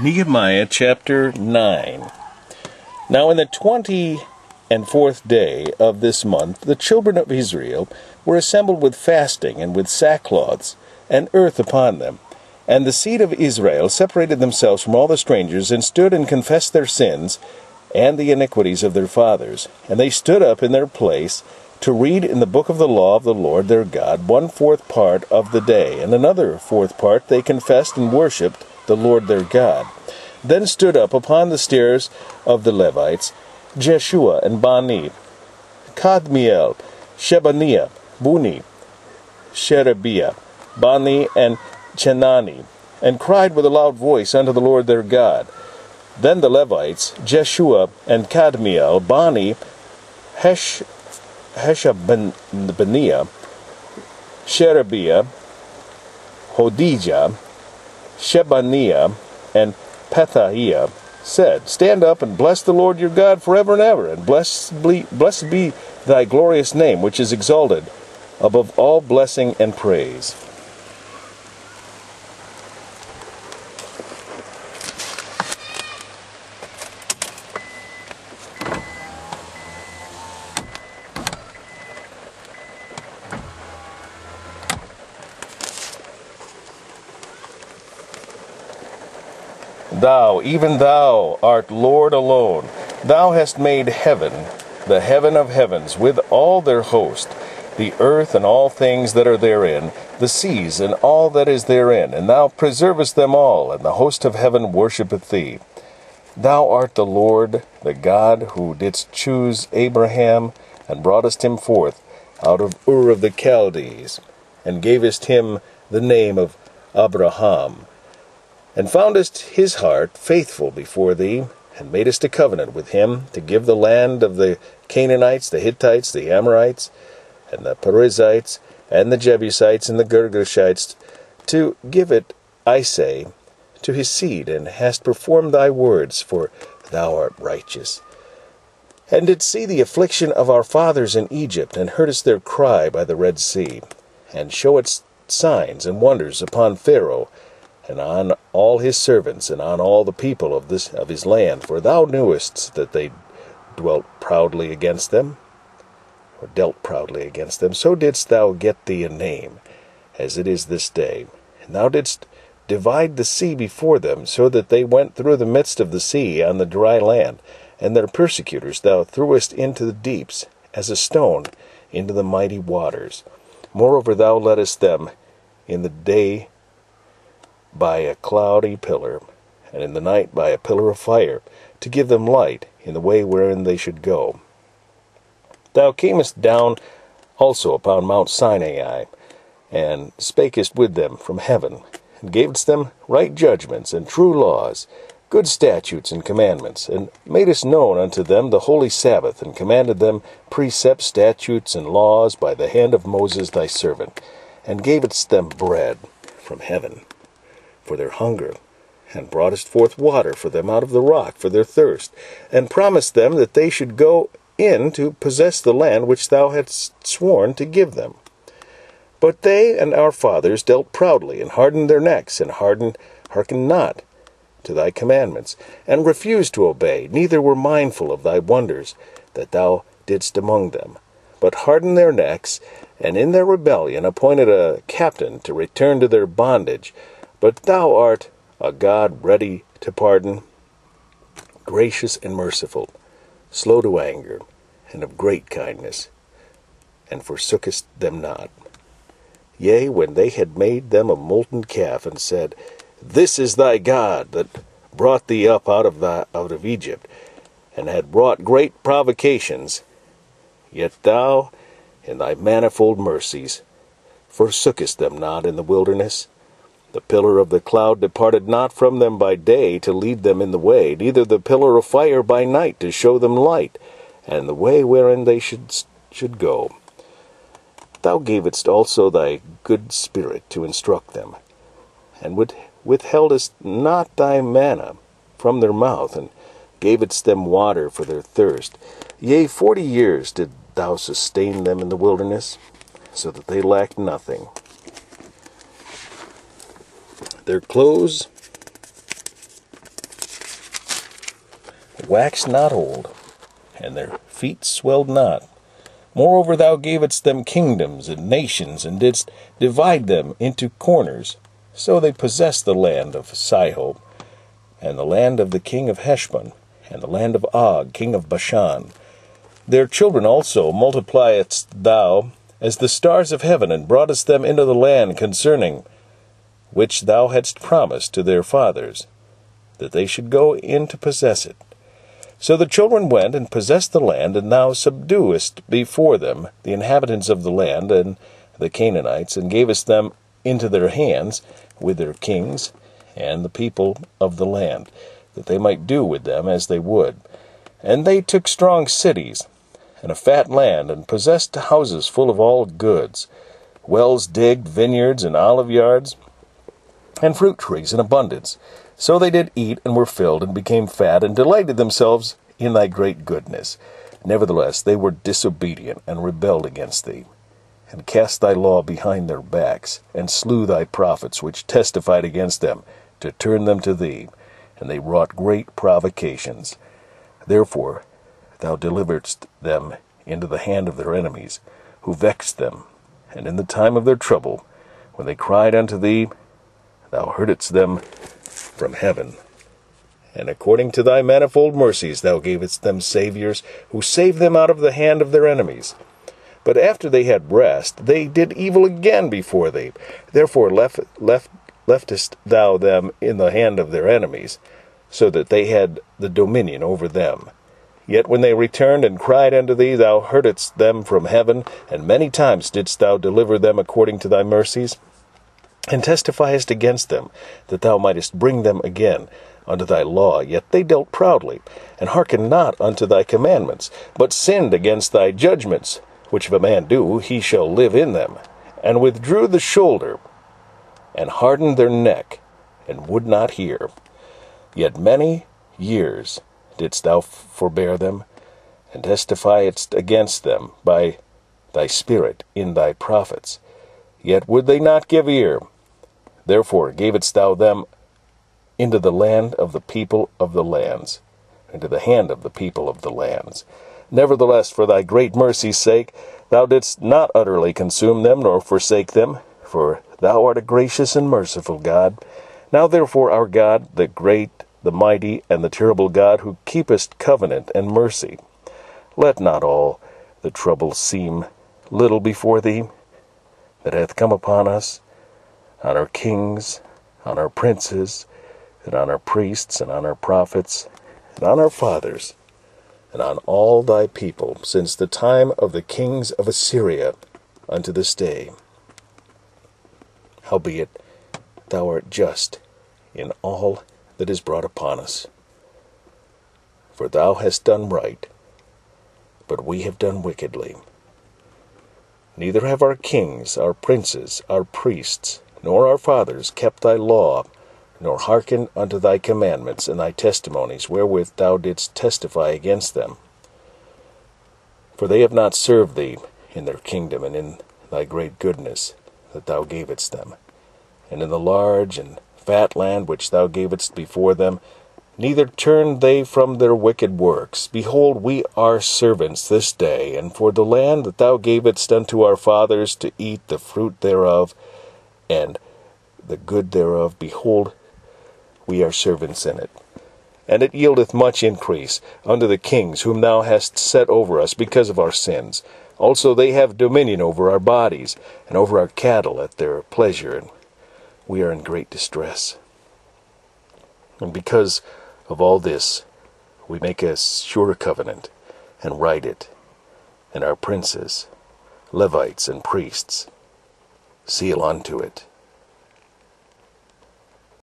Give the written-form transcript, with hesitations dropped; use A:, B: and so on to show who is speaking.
A: Nehemiah chapter 9. Now in the 24th day of this month, the children of Israel were assembled with fasting and with sackcloths and earth upon them. And the seed of Israel separated themselves from all the strangers, and stood and confessed their sins and the iniquities of their fathers. And they stood up in their place to read in the book of the law of the Lord their God 1/4 part of the day, and another 4th part they confessed and worshipped the Lord their God. Then stood up upon the stairs of the Levites Jeshua and Bani, Kadmiel, Shebaniah, Bunni, Sherebiah, Bani, and Chenani, and cried with a loud voice unto the Lord their God. Then the Levites, Jeshua and Kadmiel, Bani, Hashabniah, Sherebiah, Hodijah, Shebaniah, and Pethahiah, said, Stand up and bless the Lord your God forever and ever, and blessed be thy glorious name, which is exalted above all blessing and praise. Thou, even thou, art Lord alone. Thou hast made heaven, the heaven of heavens, with all their host, the earth and all things that are therein, the seas and all that is therein, and thou preservest them all, and the host of heaven worshippeth thee. Thou art the Lord, the God, who didst choose Abraham, and broughtest him forth out of Ur of the Chaldees, and gavest him the name of Abraham, and foundest his heart faithful before thee, and madest a covenant with him to give the land of the Canaanites, the Hittites, the Amorites, and the Perizzites, and the Jebusites, and the Girgashites, to give it, I say, to his seed, and hast performed thy words, for thou art righteous. And didst see the affliction of our fathers in Egypt, and heardest their cry by the Red Sea, and showedst signs and wonders upon Pharaoh, and on all his servants, and on all the people of his land, for thou knewest that they dwelt proudly against them, or dealt proudly against them. So didst thou get thee a name, as it is this day. And thou didst divide the sea before them, so that they went through the midst of the sea on the dry land, and their persecutors thou threwest into the deeps, as a stone into the mighty waters. Moreover, thou leddest them in the day by a cloudy pillar, and in the night by a pillar of fire, to give them light in the way wherein they should go. Thou camest down also upon Mount Sinai, and spakest with them from heaven, and gavest them right judgments and true laws, good statutes and commandments, and madest known unto them the holy Sabbath, and commanded them precepts, statutes, and laws by the hand of Moses thy servant, and gavest them bread from heaven for their hunger, and broughtest forth water for them out of the rock for their thirst, and promised them that they should go in to possess the land which thou hadst sworn to give them. But they and our fathers dealt proudly, and hardened their necks, and hearkened not to thy commandments, and refused to obey, neither were mindful of thy wonders that thou didst among them, but hardened their necks, and in their rebellion appointed a captain to return to their bondage. But thou art a God ready to pardon, gracious and merciful, slow to anger, and of great kindness, and forsookest them not. Yea, when they had made them a molten calf, and said, This is thy God that brought thee up out of Egypt, and had brought great provocations, yet thou, in thy manifold mercies, forsookest them not in the wilderness. The pillar of the cloud departed not from them by day to lead them in the way, neither the pillar of fire by night to show them light, and the way wherein they should go. Thou gavest also thy good spirit to instruct them, and withheldest not thy manna from their mouth, and gavest them water for their thirst. Yea, 40 years did thou sustain them in the wilderness, so that they lacked nothing. Their clothes waxed not old, and their feet swelled not. Moreover, thou gavest them kingdoms and nations, and didst divide them into corners. So they possessed the land of Sihon, and the land of the king of Heshbon, and the land of Og, king of Bashan. Their children also multipliedst thou as the stars of heaven, and broughtest them into the land concerning which thou hadst promised to their fathers, that they should go in to possess it. So the children went and possessed the land, and thou subduest before them the inhabitants of the land and the Canaanites, and gavest them into their hands with their kings and the people of the land, that they might do with them as they would. And they took strong cities, and a fat land, and possessed houses full of all goods, wells digged, vineyards, and olive yards, and fruit trees in abundance. So they did eat, and were filled, and became fat, and delighted themselves in thy great goodness. Nevertheless they were disobedient, and rebelled against thee, and cast thy law behind their backs, and slew thy prophets which testified against them, to turn them to thee, and they wrought great provocations. Therefore thou deliveredst them into the hand of their enemies, who vexed them, and in the time of their trouble, when they cried unto thee, thou heardest them from heaven. And according to thy manifold mercies thou gavest them saviors, who saved them out of the hand of their enemies. But after they had rest, they did evil again before thee. Therefore leftest thou them in the hand of their enemies, so that they had the dominion over them. Yet when they returned and cried unto thee, thou heardest them from heaven, and many times didst thou deliver them according to thy mercies, and testifiest against them, that thou mightest bring them again unto thy law. Yet they dealt proudly, and hearkened not unto thy commandments, but sinned against thy judgments, which if a man do, he shall live in them, and withdrew the shoulder, and hardened their neck, and would not hear. Yet many years didst thou forbear them, and testifiedst against them by thy Spirit in thy prophets. Yet would they not give ear. Therefore gavest thou them into the land of the people of the lands, into the hand of the people of the lands. Nevertheless, for thy great mercy's sake, thou didst not utterly consume them, nor forsake them, for thou art a gracious and merciful God. Now therefore, our God, the great, the mighty, and the terrible God, who keepest covenant and mercy, let not all the trouble seem little before thee, that hath come upon us, on our kings, on our princes, and on our priests, and on our prophets, and on our fathers, and on all thy people, since the time of the kings of Assyria unto this day. Howbeit thou art just in all that is brought upon us. For thou hast done right, but we have done wickedly. Neither have our kings, our princes, our priests, nor our fathers kept thy law, nor hearkened unto thy commandments and thy testimonies, wherewith thou didst testify against them. For they have not served thee in their kingdom, and in thy great goodness that thou gavest them, and in the large and fat land which thou gavest before them, neither turned they from their wicked works. Behold, we are servants this day, and for the land that thou gavest unto our fathers to eat the fruit thereof, and the good thereof, behold, we are servants in it. And it yieldeth much increase unto the kings whom thou hast set over us because of our sins. Also they have dominion over our bodies, and over our cattle at their pleasure, and we are in great distress. And because of all this, we make a sure covenant, and write it, and our princes, Levites, and priests seal unto it.